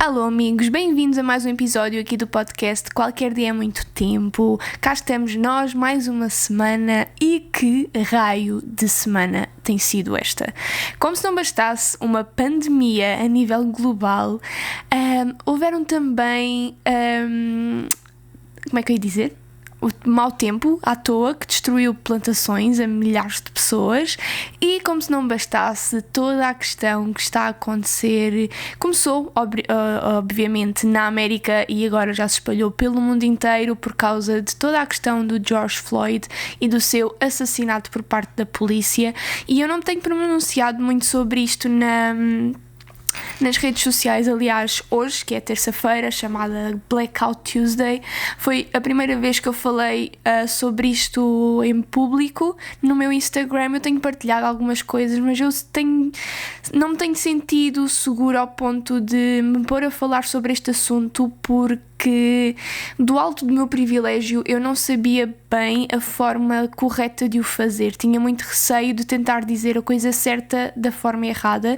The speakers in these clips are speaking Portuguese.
Alô amigos, bem-vindos a mais um episódio aqui do podcast Qualquer Dia é Muito Tempo. Cá estamos nós mais uma semana e que raio de semana tem sido esta. Como se não bastasse uma pandemia a nível global, houveram também, como é que eu ia dizer? O mau tempo à toa que destruiu plantações a milhares de pessoas e, como se não bastasse, toda a questão que está a acontecer começou obviamente na América e agora já se espalhou pelo mundo inteiro por causa de toda a questão do George Floyd e do seu assassinato por parte da polícia. E eu não tenho pronunciado muito sobre isto nas redes sociais. Aliás, hoje, que é terça-feira, chamada Blackout Tuesday, foi a primeira vez que eu falei sobre isto em público no meu Instagram. Eu tenho partilhado algumas coisas, mas eu não me tenho sentido segura ao ponto de me pôr a falar sobre este assunto, porque do alto do meu privilégio eu não sabia bem a forma correta de o fazer. Tinha muito receio de tentar dizer a coisa certa da forma errada,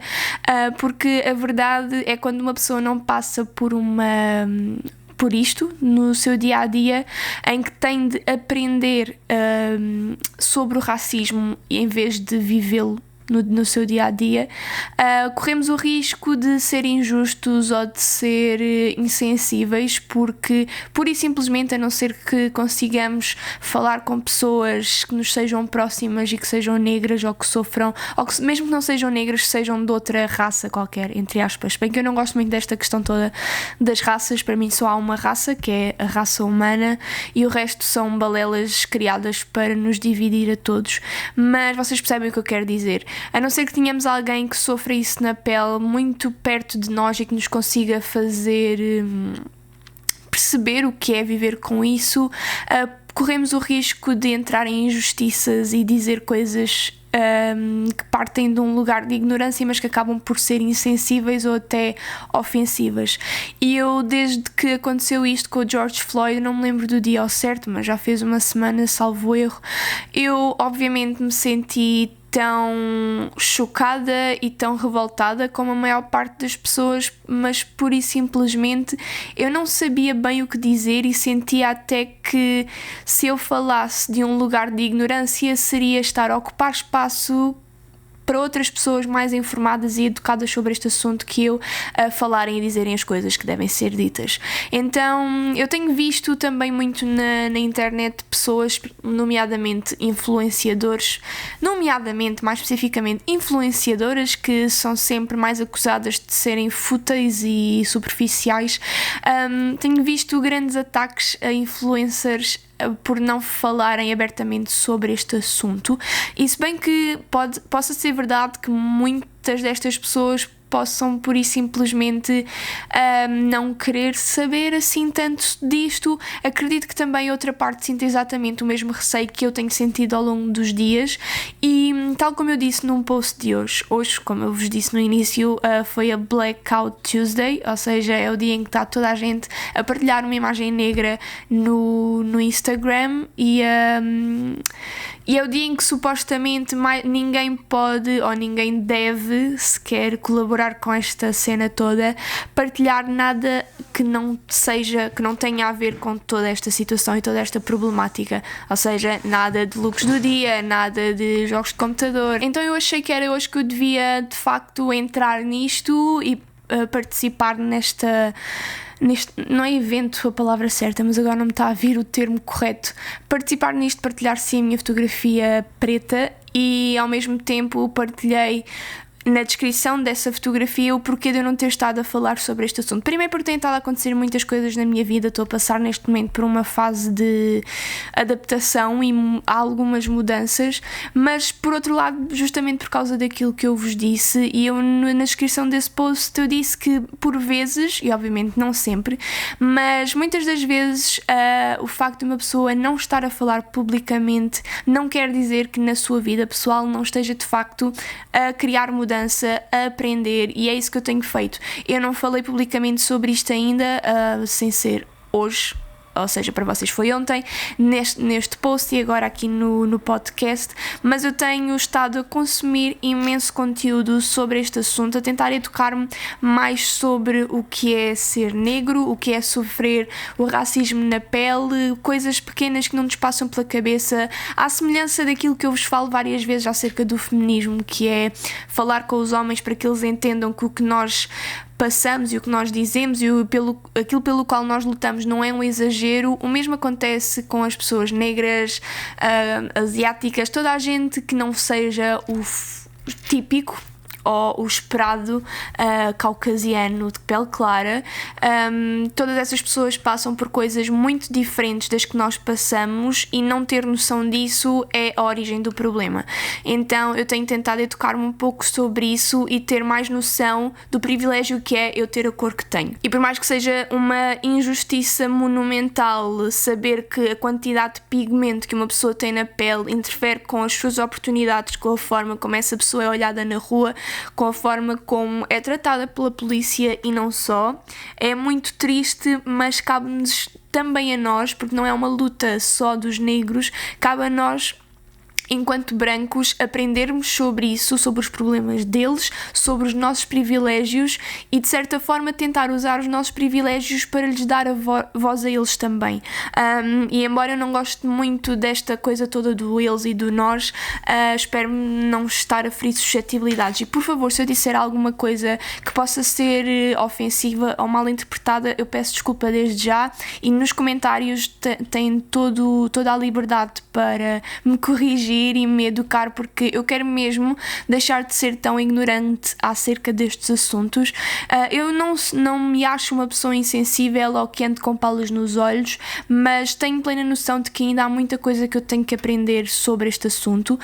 porque a verdade é quando uma pessoa não passa por isto no seu dia-a-dia, em que tem de aprender sobre o racismo em vez de vivê-lo no seu dia-a-dia, corremos o risco de ser injustos ou de ser insensíveis, porque pura e simplesmente, a não ser que consigamos falar com pessoas que nos sejam próximas e que sejam negras ou que sofram, ou que mesmo que não sejam negras, sejam de outra raça qualquer, entre aspas. Bem que eu não gosto muito desta questão toda das raças. Para mim só há uma raça, que é a raça humana, e o resto são balelas criadas para nos dividir a todos. Mas vocês percebem o que eu quero dizer. A não ser que tenhamos alguém que sofra isso na pele muito perto de nós e que nos consiga fazer perceber o que é viver com isso, corremos o risco de entrar em injustiças e dizer coisas que partem de um lugar de ignorância, mas que acabam por ser insensíveis ou até ofensivas. E eu, desde que aconteceu isto com o George Floyd, não me lembro do dia ao certo, mas já fez uma semana, salvo erro, eu obviamente me senti tão chocada e tão revoltada como a maior parte das pessoas, mas pura e simplesmente eu não sabia bem o que dizer e sentia até que, se eu falasse de um lugar de ignorância, seria estar a ocupar espaço para outras pessoas mais informadas e educadas sobre este assunto que eu, a falarem e dizerem as coisas que devem ser ditas. Então eu tenho visto também muito na internet pessoas, nomeadamente influenciadores, mais especificamente influenciadoras, que são sempre mais acusadas de serem fúteis e superficiais. Tenho visto grandes ataques a influencers por não falarem abertamente sobre este assunto, e se bem que possa ser verdade que muitas destas pessoas possam pura e simplesmente não querer saber assim tanto disto, acredito que também outra parte sinta exatamente o mesmo receio que eu tenho sentido ao longo dos dias. E tal como eu disse num post de hoje, como eu vos disse no início, foi a Blackout Tuesday, ou seja, é o dia em que está toda a gente a partilhar uma imagem negra no Instagram, e é o dia em que supostamente ninguém pode ou ninguém deve sequer colaborar com esta cena toda, partilhar nada que não tenha a ver com toda esta situação e toda esta problemática, ou seja, nada de looks do dia, nada de jogos de computador. Então eu achei que era hoje que eu devia de facto entrar nisto e participar neste, não é evento a palavra certa, mas agora não me está a vir o termo correto, participar nisto, partilhar sim a minha fotografia preta, e ao mesmo tempo partilhei na descrição dessa fotografia o porquê de eu não ter estado a falar sobre este assunto. Primeiro porque têm estado a acontecer muitas coisas na minha vida, estou a passar neste momento por uma fase de adaptação e há algumas mudanças, mas por outro lado, justamente por causa daquilo que eu vos disse, e eu na descrição desse post eu disse que por vezes, e obviamente não sempre, mas muitas das vezes o facto de uma pessoa não estar a falar publicamente não quer dizer que na sua vida pessoal não esteja de facto a criar mudança, a aprender, e é isso que eu tenho feito. Eu não falei publicamente sobre isto ainda, sem ser hoje, ou seja, para vocês foi ontem, neste post e agora aqui no podcast, mas eu tenho estado a consumir imenso conteúdo sobre este assunto, a tentar educar-me mais sobre o que é ser negro, o que é sofrer o racismo na pele, coisas pequenas que não nos passam pela cabeça, à semelhança daquilo que eu vos falo várias vezes acerca do feminismo, que é falar com os homens para que eles entendam que o que nós passamos e o que nós dizemos e aquilo pelo qual nós lutamos não é um exagero. O mesmo acontece com as pessoas negras, asiáticas, toda a gente que não seja o típico ou o esperado caucasiano de pele clara. Todas essas pessoas passam por coisas muito diferentes das que nós passamos e não ter noção disso é a origem do problema. Então eu tenho tentado educar-me um pouco sobre isso e ter mais noção do privilégio que é eu ter a cor que tenho. E por mais que seja uma injustiça monumental saber que a quantidade de pigmento que uma pessoa tem na pele interfere com as suas oportunidades, com a forma como essa pessoa é olhada na rua, com a forma como é tratada pela polícia e não só, é muito triste, mas cabe-nos também a nós, porque não é uma luta só dos negros, cabe a nós, enquanto brancos, aprendermos sobre isso, sobre os problemas deles, sobre os nossos privilégios e de certa forma tentar usar os nossos privilégios para lhes dar a voz a eles também. E embora eu não goste muito desta coisa toda do eles e do nós, espero não estar a ferir suscetibilidades. E por favor, se eu disser alguma coisa que possa ser ofensiva ou mal interpretada, eu peço desculpa desde já, e nos comentários têm toda a liberdade para me corrigir e me educar, porque eu quero mesmo deixar de ser tão ignorante acerca destes assuntos. Eu não me acho uma pessoa insensível ou que ande com palas nos olhos, mas tenho plena noção de que ainda há muita coisa que eu tenho que aprender sobre este assunto,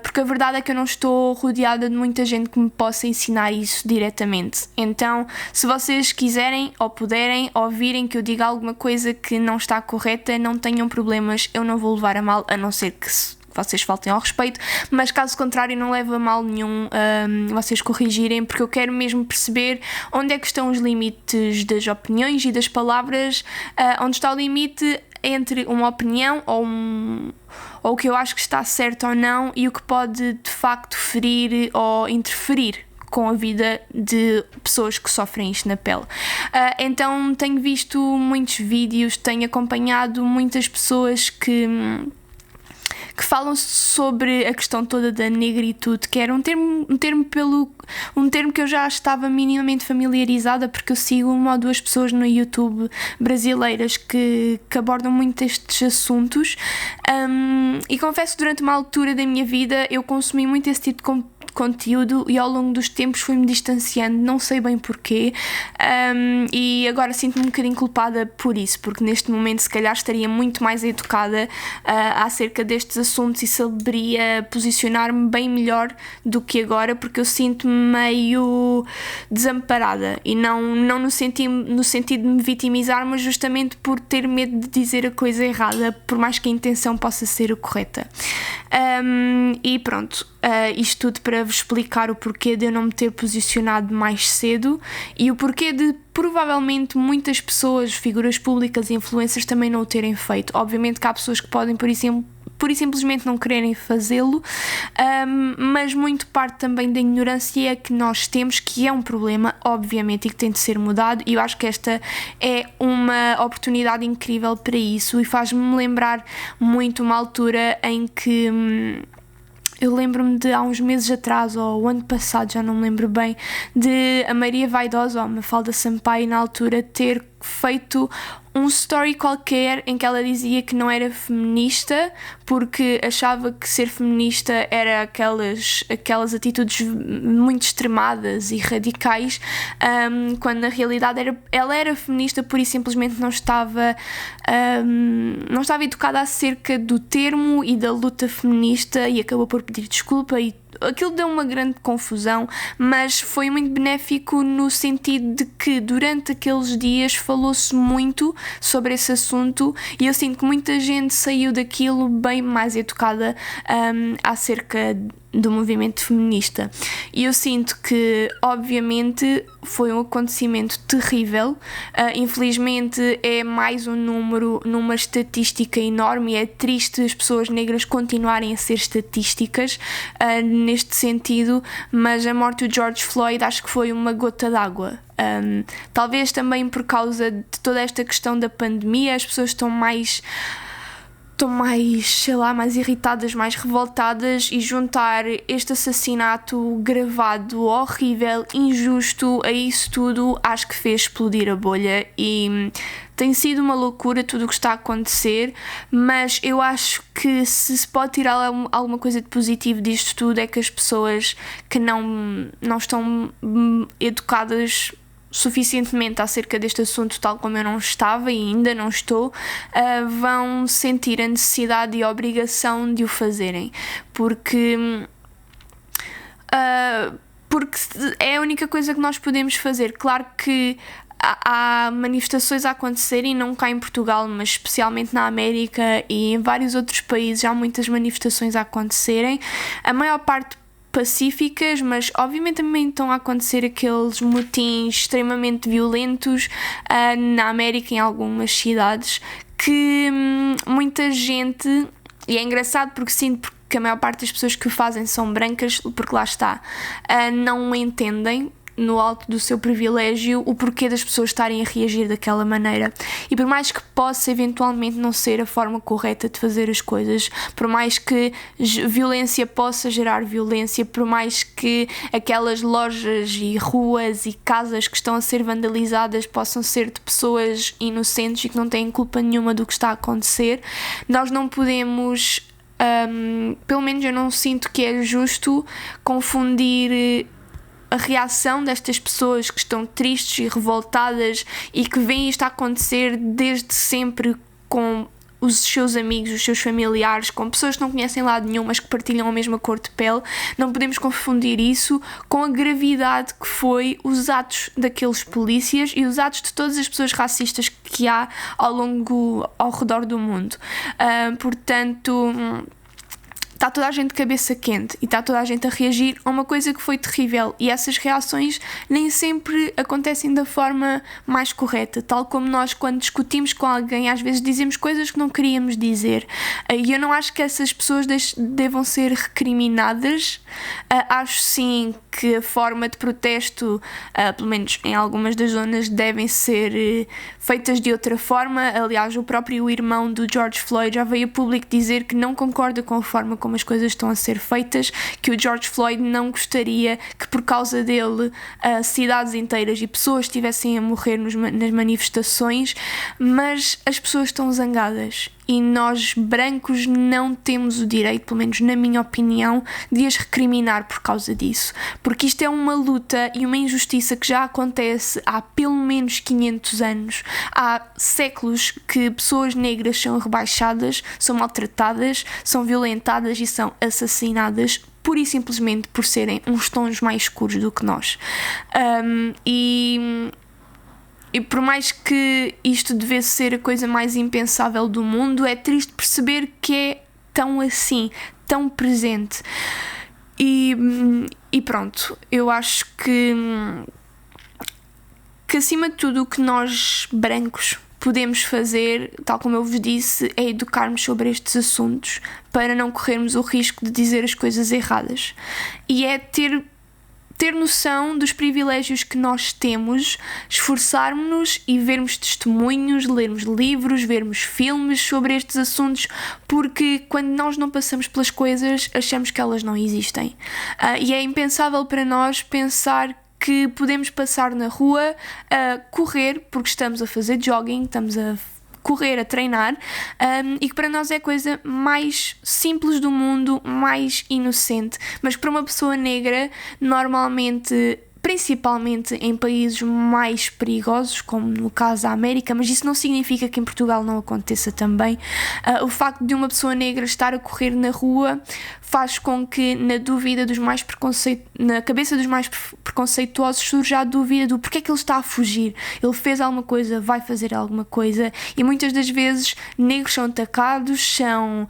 porque a verdade é que eu não estou rodeada de muita gente que me possa ensinar isso diretamente. Então, se vocês quiserem ou puderem ouvirem que eu diga alguma coisa que não está correta, não tenham problemas, eu não vou levar a mal, a não ser que vocês faltem ao respeito, mas caso contrário não leva a mal nenhum vocês corrigirem, porque eu quero mesmo perceber onde é que estão os limites das opiniões e das palavras, onde está o limite entre uma opinião ou o que eu acho que está certo ou não e o que pode de facto ferir ou interferir com a vida de pessoas que sofrem isto na pele. Então tenho visto muitos vídeos, tenho acompanhado muitas pessoas que falam sobre a questão toda da negritude, que era um termo que eu já estava minimamente familiarizada, porque eu sigo uma ou duas pessoas no YouTube brasileiras que abordam muito estes assuntos, e confesso que durante uma altura da minha vida eu consumi muito esse tipo de conteúdo e ao longo dos tempos fui-me distanciando, não sei bem porquê, e agora sinto-me um bocadinho culpada por isso, porque neste momento se calhar estaria muito mais educada acerca destes assuntos e saberia posicionar-me bem melhor do que agora, porque eu sinto-me meio desamparada e não no sentido de me vitimizar, mas justamente por ter medo de dizer a coisa errada, por mais que a intenção possa ser a correta. E pronto, isto tudo para vos explicar o porquê de eu não me ter posicionado mais cedo e o porquê de provavelmente muitas pessoas, figuras públicas e influencers também não o terem feito. Obviamente que há pessoas que podem, por exemplo, pura e simplesmente não quererem fazê-lo, mas muito parte também da ignorância que nós temos, que é um problema, obviamente, e que tem de ser mudado, e eu acho que esta é uma oportunidade incrível para isso e faz-me lembrar muito uma altura em que eu lembro-me de há uns meses atrás, ou o ano passado, já não me lembro bem, de a Maria Vaidosa, ou a Mafalda Sampaio, na altura, ter feito um story qualquer em que ela dizia que não era feminista porque achava que ser feminista era aquelas atitudes muito extremadas e radicais, quando na realidade ela era feminista pura e simplesmente não estava educada acerca do termo e da luta feminista e acabou por pedir desculpa e aquilo deu uma grande confusão, mas foi muito benéfico no sentido de que durante aqueles dias falou-se muito sobre esse assunto e eu sinto que muita gente saiu daquilo bem mais educada acerca do movimento feminista. E eu sinto que, obviamente, foi um acontecimento terrível. Infelizmente, é mais um número numa estatística enorme e é triste as pessoas negras continuarem a ser estatísticas neste sentido, mas a morte do George Floyd acho que foi uma gota d'água. Talvez também por causa de toda esta questão da pandemia, as pessoas estão mais, sei lá, mais irritadas, mais revoltadas, e juntar este assassinato gravado, horrível, injusto, a isso tudo, acho que fez explodir a bolha. E tem sido uma loucura tudo o que está a acontecer, mas eu acho que se pode tirar alguma coisa de positivo disto tudo é que as pessoas que não estão educadas suficientemente acerca deste assunto, tal como eu não estava e ainda não estou, vão sentir a necessidade e a obrigação de o fazerem, porque é a única coisa que nós podemos fazer. Claro que há manifestações a acontecerem, não cá em Portugal, mas especialmente na América e em vários outros países há muitas manifestações a acontecerem, a maior parte pacíficas, mas obviamente também estão a acontecer aqueles motins extremamente violentos na América, em algumas cidades, que muita gente, e é engraçado porque sinto que a maior parte das pessoas que o fazem são brancas, porque lá está, não entendem no alto do seu privilégio o porquê das pessoas estarem a reagir daquela maneira. E por mais que possa eventualmente não ser a forma correta de fazer as coisas, por mais que violência possa gerar violência, por mais que aquelas lojas e ruas e casas que estão a ser vandalizadas possam ser de pessoas inocentes e que não têm culpa nenhuma do que está a acontecer, nós não podemos, pelo menos eu não sinto que é justo confundir a reação destas pessoas que estão tristes e revoltadas e que veem isto a acontecer desde sempre com os seus amigos, os seus familiares, com pessoas que não conhecem lado nenhum, mas que partilham a mesma cor de pele. Não podemos confundir isso com a gravidade que foi os atos daqueles polícias e os atos de todas as pessoas racistas que há ao redor do mundo. Portanto, está toda a gente de cabeça quente e está toda a gente a reagir a uma coisa que foi terrível, e essas reações nem sempre acontecem da forma mais correta, tal como nós, quando discutimos com alguém, às vezes dizemos coisas que não queríamos dizer, e eu não acho que essas pessoas devam ser recriminadas. Acho sim que a forma de protesto, pelo menos em algumas das zonas, devem ser feitas de outra forma. Aliás, o próprio irmão do George Floyd já veio a público dizer que não concorda com a forma como as coisas estão a ser feitas, que o George Floyd não gostaria que por causa dele cidades inteiras e pessoas estivessem a morrer nas manifestações, mas as pessoas estão zangadas e nós brancos não temos o direito, pelo menos na minha opinião, de as recriminar por causa disso, porque isto é uma luta e uma injustiça que já acontece há pelo menos 500 anos. Há séculos que pessoas negras são rebaixadas, são maltratadas, são violentadas e são assassinadas pura e simplesmente por serem uns tons mais escuros do que nós. E por mais que isto devesse ser a coisa mais impensável do mundo, é triste perceber que é tão assim, tão presente. E pronto, eu acho que acima de tudo o que nós brancos podemos fazer, tal como eu vos disse, é educarmos sobre estes assuntos para não corrermos o risco de dizer as coisas erradas. E é ter noção dos privilégios que nós temos, esforçarmos-nos e vermos testemunhos, lermos livros, vermos filmes sobre estes assuntos, porque quando nós não passamos pelas coisas, achamos que elas não existem. E é impensável para nós pensar que podemos passar na rua a correr, porque estamos a fazer jogging, estamos a correr, a treinar, e que para nós é a coisa mais simples do mundo, mais inocente, mas para uma pessoa negra, normalmente, principalmente em países mais perigosos, como no caso da América, mas isso não significa que em Portugal não aconteça também. O facto de uma pessoa negra estar a correr na rua faz com que na cabeça dos mais preconceituosos surja a dúvida do porquê é que ele está a fugir. Ele fez alguma coisa, vai fazer alguma coisa, e muitas das vezes negros são atacados, são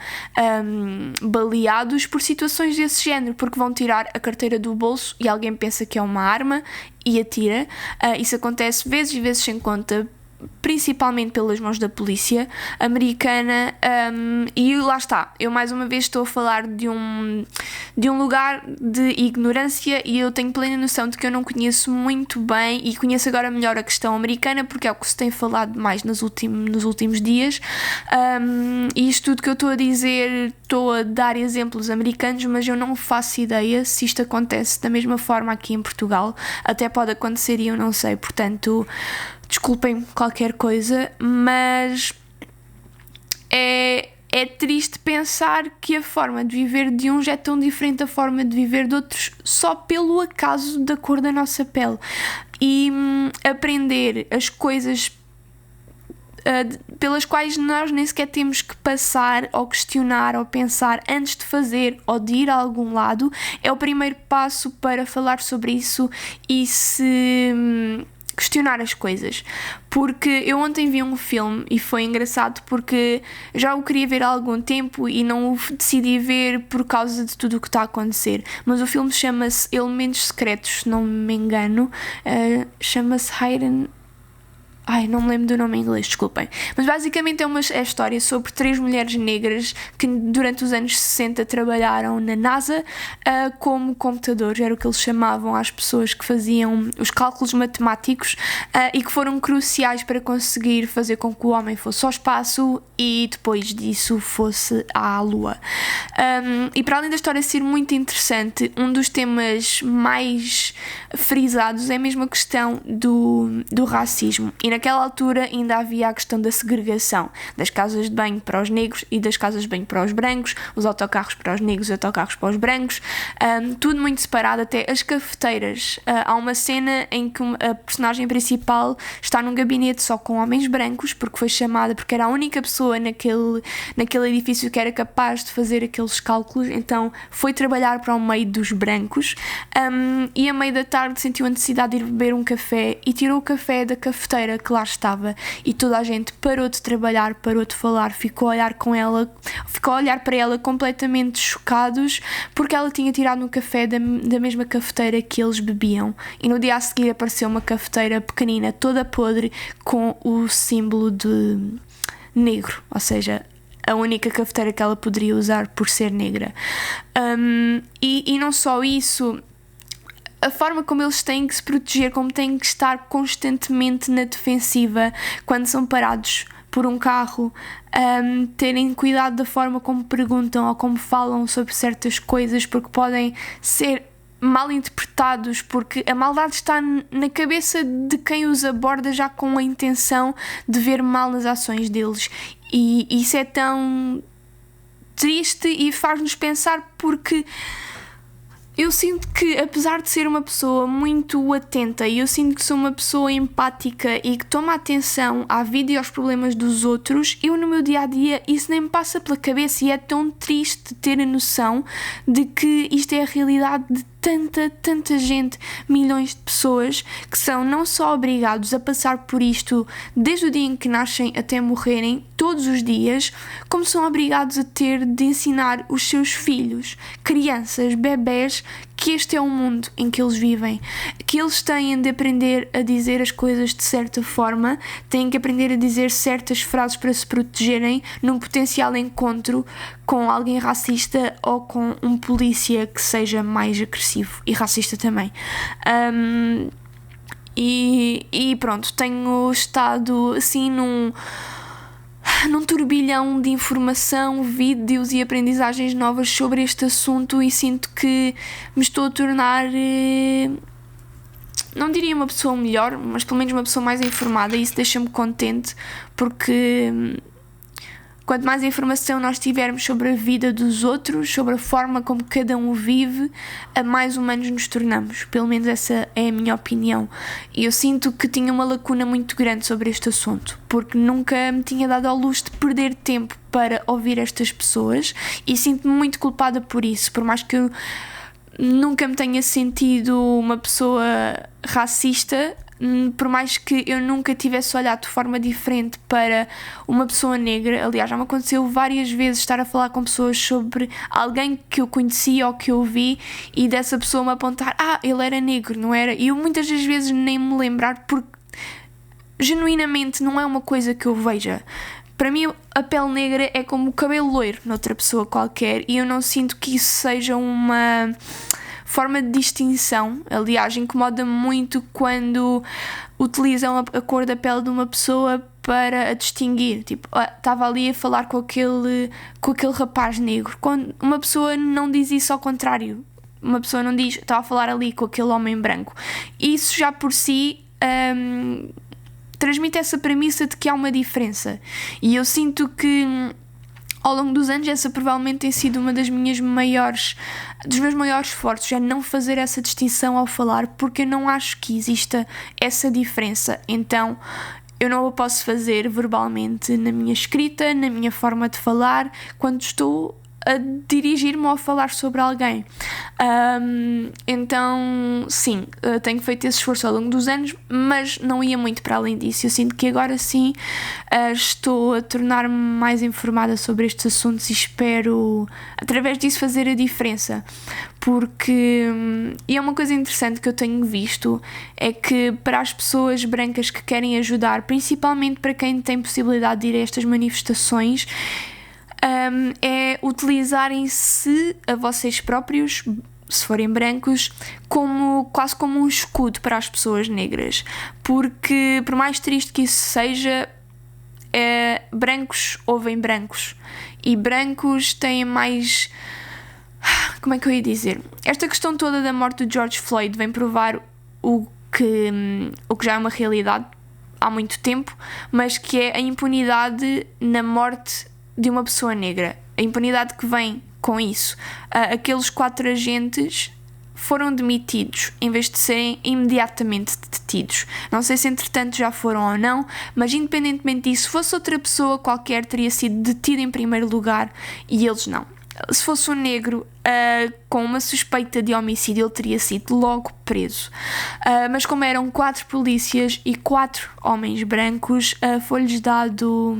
baleados por situações desse género, porque vão tirar a carteira do bolso e alguém pensa que é uma arma e atira. Isso acontece vezes e vezes sem conta, principalmente pelas mãos da polícia americana, e lá está, eu mais uma vez estou a falar de um lugar de ignorância, e eu tenho plena noção de que eu não conheço muito bem, e conheço agora melhor a questão americana, porque é o que se tem falado mais nos últimos dias, e isto tudo que eu estou a dizer, estou a dar exemplos americanos, mas eu não faço ideia se isto acontece da mesma forma aqui em Portugal. Até pode acontecer e eu não sei, portanto desculpem qualquer coisa, mas é triste pensar que a forma de viver de uns é tão diferente da forma de viver de outros só pelo acaso da cor da nossa pele. E aprender as coisas pelas quais nós nem sequer temos que passar ou questionar ou pensar antes de fazer ou de ir a algum lado é o primeiro passo para falar sobre isso e se questionar as coisas. Porque eu ontem vi um filme e foi engraçado porque já o queria ver há algum tempo e não o decidi ver por causa de tudo o que está a acontecer, mas o filme chama-se Elementos Secretos, se não me engano, chama-se Hidden... não me lembro do nome em inglês, desculpem. Mas basicamente é a história sobre 3 mulheres negras que durante os anos 60 trabalharam na NASA como computadores, era o que eles chamavam às pessoas que faziam os cálculos matemáticos e que foram cruciais para conseguir fazer com que o homem fosse ao espaço e depois disso fosse à Lua. E para além da história ser muito interessante, um dos temas mais frisados é mesmo a questão do racismo. E naquela altura ainda havia a questão da segregação das casas de banho para os negros e das casas de banho para os brancos, os autocarros para os negros e os autocarros para os brancos, tudo muito separado, até as cafeteiras. Há uma cena em que a personagem principal está num gabinete só com homens brancos, porque foi chamada, porque era a única pessoa naquele edifício que era capaz de fazer aqueles cálculos, então foi trabalhar para o meio dos brancos, e a meio da tarde sentiu a necessidade de ir beber um café e tirou o café da cafeteira que lá estava e toda a gente parou de trabalhar, parou de falar, ficou a olhar para ela completamente chocados porque ela tinha tirado um café da mesma cafeteira que eles bebiam, e no dia a seguir apareceu uma cafeteira pequenina toda podre com o símbolo de negro, ou seja, a única cafeteira que ela poderia usar por ser negra. E não só isso, a forma como eles têm que se proteger, como têm que estar constantemente na defensiva quando são parados por um carro, terem cuidado da forma como perguntam ou como falam sobre certas coisas, porque podem ser mal interpretados, porque a maldade está na cabeça de quem os aborda já com a intenção de ver mal nas ações deles, e isso é tão triste e faz-nos pensar, porque eu sinto que, apesar de ser uma pessoa muito atenta, e eu sinto que sou uma pessoa empática e que toma atenção à vida e aos problemas dos outros, eu no meu dia-a-dia isso nem me passa pela cabeça, e é tão triste ter a noção de que isto é a realidade de tanta gente, milhões de pessoas que são não só obrigados a passar por isto desde o dia em que nascem até morrerem, todos os dias, como são obrigados a ter de ensinar os seus filhos, crianças, bebés, que este é o mundo em que eles vivem, que eles têm de aprender a dizer as coisas de certa forma, têm que aprender a dizer certas frases para se protegerem num potencial encontro com alguém racista ou com um polícia que seja mais agressivo e racista também. E pronto, tenho estado assim num turbilhão de informação, vídeos e aprendizagens novas sobre este assunto, e sinto que me estou a tornar, não diria uma pessoa melhor, mas pelo menos uma pessoa mais informada, e isso deixa-me contente, porque Quanto mais informação nós tivermos sobre a vida dos outros, sobre a forma como cada um vive, a mais humanos nos tornamos. Pelo menos essa é a minha opinião. E eu sinto que tinha uma lacuna muito grande sobre este assunto, porque nunca me tinha dado ao luxo de perder tempo para ouvir estas pessoas e sinto-me muito culpada por isso, por mais que eu nunca me tenha sentido uma pessoa racista, por mais que eu nunca tivesse olhado de forma diferente para uma pessoa negra. Aliás, já me aconteceu várias vezes estar a falar com pessoas sobre alguém que eu conhecia ou que eu vi e dessa pessoa me apontar, ele era negro, não era? E eu muitas das vezes nem me lembrar, porque genuinamente não é uma coisa que eu veja. Para mim, a pele negra é como o cabelo loiro noutra pessoa qualquer, e eu não sinto que isso seja uma forma de distinção. Aliás, incomoda-me muito quando utilizam a cor da pele de uma pessoa para a distinguir. Tipo, estava ali a falar com aquele rapaz negro. Quando uma pessoa não diz isso, ao contrário. Uma pessoa não diz, estava a falar ali com aquele homem branco. Isso já por si transmite essa premissa de que há uma diferença. E eu sinto que ao longo dos anos essa provavelmente tem sido uma dos meus maiores esforços, é não fazer essa distinção ao falar, porque eu não acho que exista essa diferença. Então eu não a posso fazer verbalmente na minha escrita, na minha forma de falar, quando estou a dirigir-me ou a falar sobre alguém. Então sim, tenho feito esse esforço ao longo dos anos, mas não ia muito para além disso. Eu sinto que agora sim estou a tornar-me mais informada sobre estes assuntos e espero através disso fazer a diferença, porque e é uma coisa interessante que eu tenho visto, é que para as pessoas brancas que querem ajudar, principalmente para quem tem possibilidade de ir a estas manifestações, é utilizarem-se a vocês próprios, se forem brancos, quase como um escudo para as pessoas negras, porque por mais triste que isso seja, brancos ouvem brancos e brancos têm mais... Como é que eu ia dizer? Esta questão toda da morte de George Floyd vem provar o que já é uma realidade há muito tempo, mas que é a impunidade na morte de uma pessoa negra, a impunidade que vem com isso. Aqueles 4 agentes foram demitidos em vez de serem imediatamente detidos. Não sei se entretanto já foram ou não, mas independentemente disso, se fosse outra pessoa qualquer teria sido detida em primeiro lugar e eles não. Se fosse um negro com uma suspeita de homicídio, ele teria sido logo preso. Mas como eram 4 polícias e 4 homens brancos, foi-lhes dado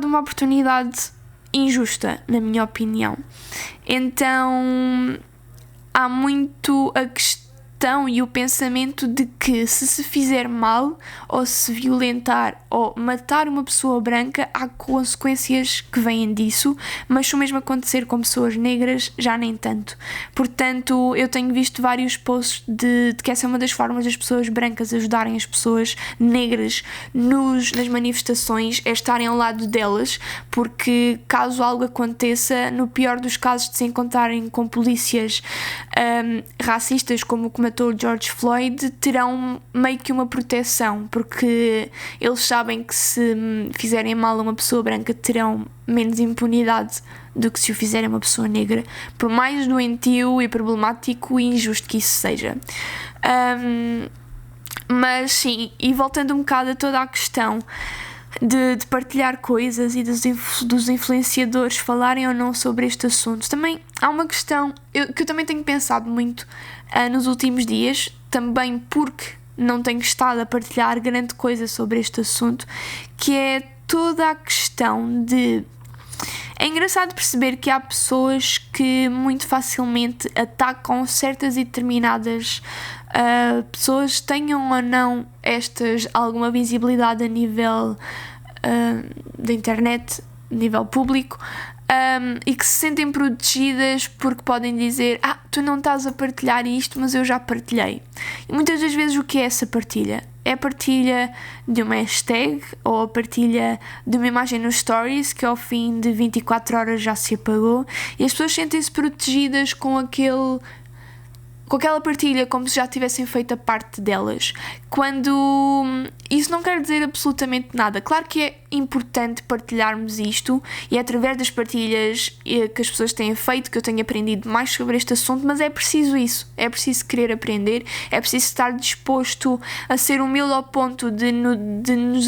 uma oportunidade injusta, na minha opinião. Então há muito a questão e o pensamento de que se fizer mal ou se violentar ou matar uma pessoa branca, há consequências que vêm disso, mas se o mesmo acontecer com pessoas negras, já nem tanto. Portanto, eu tenho visto vários posts de que essa é uma das formas das pessoas brancas ajudarem as pessoas negras nas manifestações, é estarem ao lado delas, porque caso algo aconteça, no pior dos casos de se encontrarem com polícias racistas como o que matou George Floyd, terão meio que uma proteção, porque eles sabem que se fizerem mal a uma pessoa branca terão menos impunidade do que se o fizerem a uma pessoa negra, por mais doentio e problemático e injusto que isso seja. Mas sim, e voltando um bocado a toda a questão de partilhar coisas e dos influenciadores falarem ou não sobre este assunto, também há uma questão que eu também tenho pensado muito nos últimos dias, também porque não tenho estado a partilhar grande coisa sobre este assunto, que é toda a questão de... É engraçado perceber que há pessoas que muito facilmente atacam certas e determinadas pessoas, tenham ou não alguma visibilidade a nível da internet, a nível público, e que se sentem protegidas porque podem dizer: tu não estás a partilhar isto, mas eu já partilhei. E muitas das vezes o que é essa partilha? É a partilha de uma hashtag ou a partilha de uma imagem nos stories que ao fim de 24 horas já se apagou, e as pessoas sentem-se protegidas com com aquela partilha como se já tivessem feito a parte delas, quando isso não quer dizer absolutamente nada. Claro que é importante partilharmos isto e é através das partilhas que as pessoas têm feito que eu tenho aprendido mais sobre este assunto, mas é preciso isso, é preciso querer aprender, é preciso estar disposto a ser humilde ao ponto de nos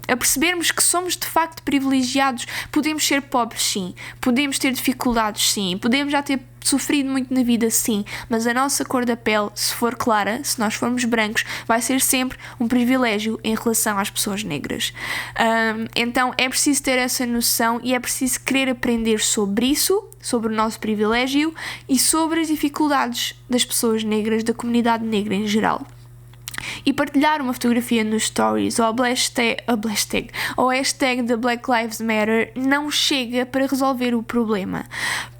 percebermos que somos de facto privilegiados. Podemos ser pobres, sim, podemos ter dificuldades, sim, podemos já ter sofrido muito na vida, sim, mas a nossa cor da pele, se for clara, se nós formos brancos, vai ser sempre um privilégio em relação às pessoas negras. Então é preciso ter essa noção e é preciso querer aprender sobre isso, sobre o nosso privilégio e sobre as dificuldades das pessoas negras, da comunidade negra em geral. E partilhar uma fotografia nos stories ou a hashtag da Black Lives Matter não chega para resolver o problema.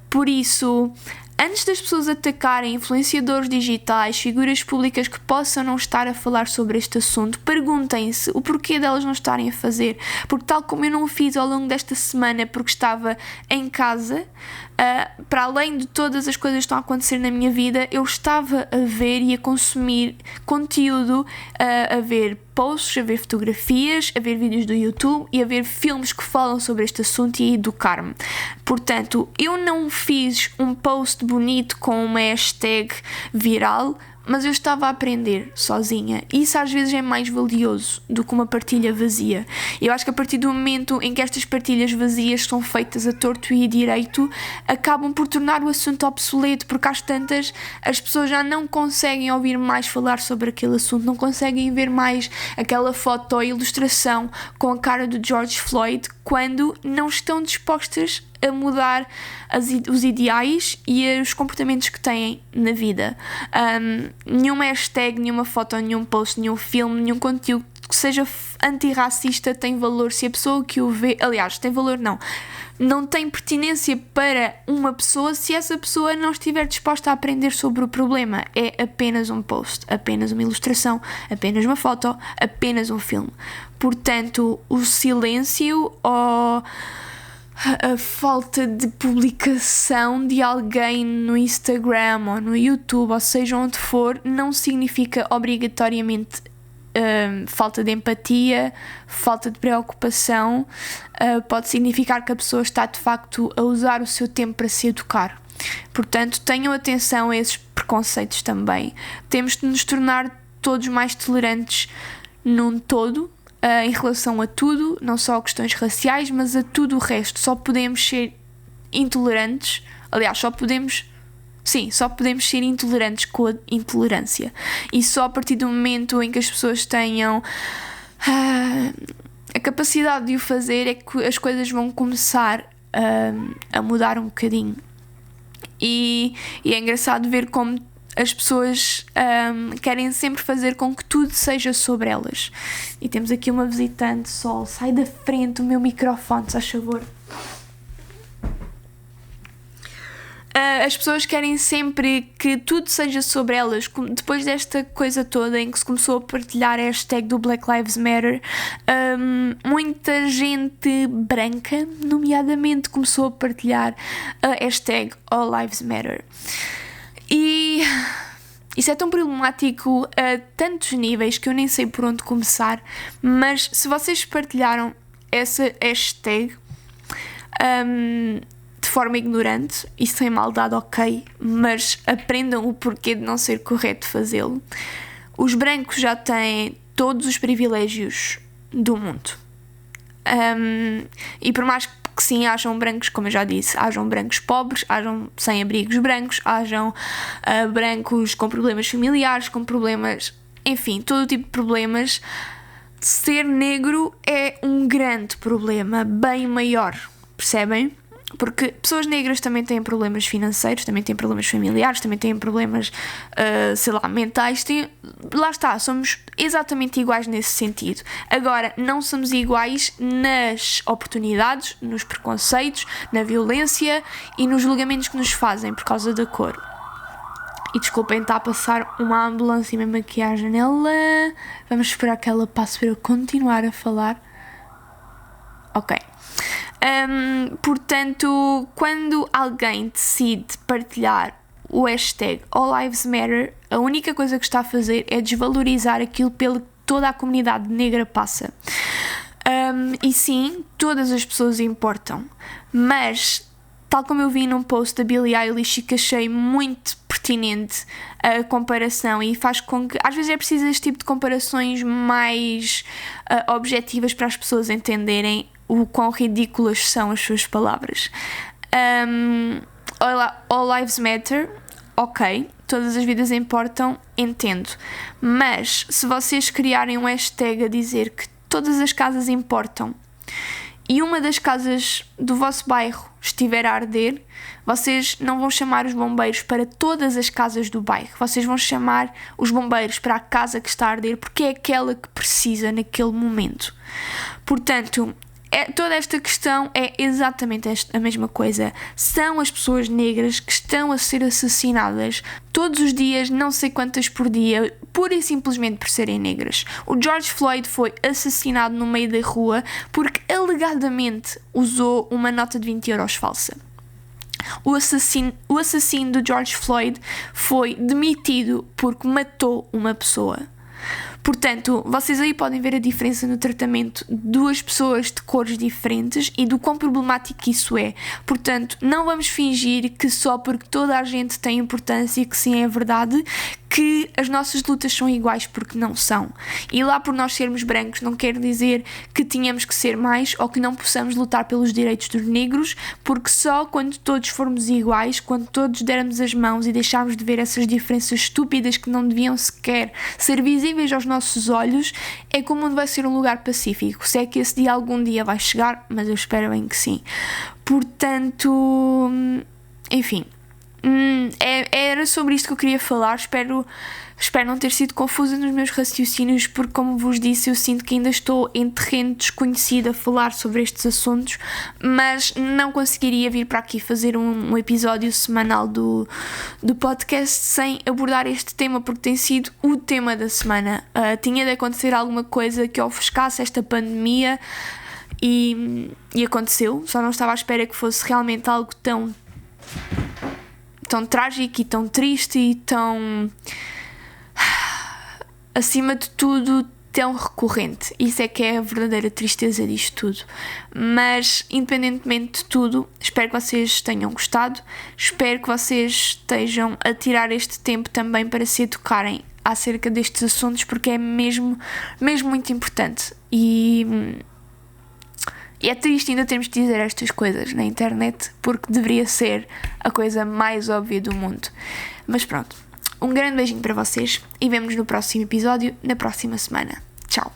Por isso, antes das pessoas atacarem influenciadores digitais, figuras públicas que possam não estar a falar sobre este assunto, perguntem-se o porquê delas não estarem a fazer. Porque tal como eu não o fiz ao longo desta semana porque estava em casa, para além de todas as coisas que estão a acontecer na minha vida, eu estava a ver e a consumir conteúdo, a ver posts, a ver fotografias, a ver vídeos do YouTube e a ver filmes que falam sobre este assunto e a educar-me. Portanto, eu não fiz um post bonito com uma hashtag viral, mas eu estava a aprender sozinha. E isso às vezes é mais valioso do que uma partilha vazia. Eu acho que a partir do momento em que estas partilhas vazias são feitas a torto e a direito, acabam por tornar o assunto obsoleto, porque às tantas as pessoas já não conseguem ouvir mais falar sobre aquele assunto, não conseguem ver mais aquela foto ou ilustração com a cara do George Floyd, quando não estão dispostas a mudar os ideais e os comportamentos que têm na vida. Nenhuma hashtag, nenhuma foto, nenhum post, nenhum filme, nenhum conteúdo que seja antirracista tem valor se a pessoa que o vê... Aliás, tem valor não tem pertinência para uma pessoa se essa pessoa não estiver disposta a aprender sobre o problema. É apenas um post, apenas uma ilustração, apenas uma foto, apenas um filme. Portanto, o silêncio ou a falta de publicação de alguém no Instagram ou no YouTube, ou seja onde for, não significa obrigatoriamente falta de empatia, falta de preocupação. Pode significar que a pessoa está de facto a usar o seu tempo para se educar. Portanto, tenham atenção a esses preconceitos também. Temos de nos tornar todos mais tolerantes num todo, em relação a tudo, não só a questões raciais, mas a tudo o resto. Só podemos ser intolerantes, aliás, só podemos ser intolerantes com a intolerância. E só a partir do momento em que as pessoas tenham a capacidade de o fazer é que as coisas vão começar a mudar um bocadinho. E é engraçado ver como as pessoas querem sempre fazer com que tudo seja sobre elas. E temos aqui uma visitante, Sol, sai da frente do meu microfone, se faz favor. As pessoas querem sempre que tudo seja sobre elas. Depois desta coisa toda em que se começou a partilhar a hashtag do Black Lives Matter, muita gente branca, nomeadamente, começou a partilhar a hashtag All Lives Matter. E isso é tão problemático a tantos níveis que eu nem sei por onde começar, mas se vocês partilharam essa hashtag de forma ignorante e sem maldade, ok, mas aprendam o porquê de não ser correto fazê-lo. Os brancos já têm todos os privilégios do mundo. E por mais que sim, hajam brancos, como eu já disse, hajam brancos pobres, hajam sem-abrigos brancos, hajam brancos com problemas familiares, com problemas, enfim, todo tipo de problemas. Ser negro é um grande problema, bem maior, percebem? Porque pessoas negras também têm problemas financeiros, também têm problemas familiares, também têm problemas, mentais. Lá está, somos exatamente iguais nesse sentido. Agora, não somos iguais nas oportunidades, nos preconceitos, na violência e nos julgamentos que nos fazem por causa da cor. E desculpem, está a passar uma ambulância mesmo aqui à janela. Vamos esperar que ela passe para eu continuar a falar. Ok. Portanto, quando alguém decide partilhar o hashtag All Lives Matter, a única coisa que está a fazer é desvalorizar aquilo pelo que toda a comunidade negra passa. E sim, todas as pessoas importam, mas tal como eu vi num post da Billie Eilish que achei muito pertinente a comparação, e faz com que às vezes é preciso este tipo de comparações mais objetivas para as pessoas entenderem o quão ridículas são as suas palavras. All Lives Matter, ok, todas as vidas importam, entendo, mas se vocês criarem um hashtag a dizer que todas as casas importam e uma das casas do vosso bairro estiver a arder, vocês não vão chamar os bombeiros para todas as casas do bairro, vocês vão chamar os bombeiros para a casa que está a arder porque é aquela que precisa naquele momento. Portanto, toda esta questão é exatamente a mesma coisa. São as pessoas negras que estão a ser assassinadas todos os dias, não sei quantas por dia, pura e simplesmente por serem negras. O George Floyd foi assassinado no meio da rua porque alegadamente usou uma nota de 20 euros falsa. O assassino do George Floyd foi demitido porque matou uma pessoa. Portanto, vocês aí podem ver a diferença no tratamento de duas pessoas de cores diferentes e do quão problemático isso é. Portanto, não vamos fingir que só porque toda a gente tem importância, que sim é verdade, que as nossas lutas são iguais, porque não são. E lá por nós sermos brancos não quer dizer que tenhamos que ser mais ou que não possamos lutar pelos direitos dos negros, porque só quando todos formos iguais, quando todos dermos as mãos e deixarmos de ver essas diferenças estúpidas que não deviam sequer ser visíveis aos nossos olhos, é que o mundo vai ser um lugar pacífico. Se é que esse dia algum dia vai chegar, mas eu espero bem que sim. Portanto, enfim, era sobre isto que eu queria falar. Espero não ter sido confusa nos meus raciocínios, porque, como vos disse, eu sinto que ainda estou em terreno desconhecido a falar sobre estes assuntos, mas não conseguiria vir para aqui fazer um episódio semanal do podcast sem abordar este tema, porque tem sido o tema da semana. Tinha de acontecer alguma coisa que ofuscasse esta pandemia e aconteceu. Só não estava à espera que fosse realmente algo tão trágico e tão triste e tão, acima de tudo, tão recorrente. Isso é que é a verdadeira tristeza disto tudo. Mas, independentemente de tudo, espero que vocês tenham gostado, espero que vocês estejam a tirar este tempo também para se educarem acerca destes assuntos, porque é mesmo muito importante. E é triste ainda termos de dizer estas coisas na internet, porque deveria ser a coisa mais óbvia do mundo. Mas pronto, um grande beijinho para vocês e vemo-nos no próximo episódio, na próxima semana. Tchau!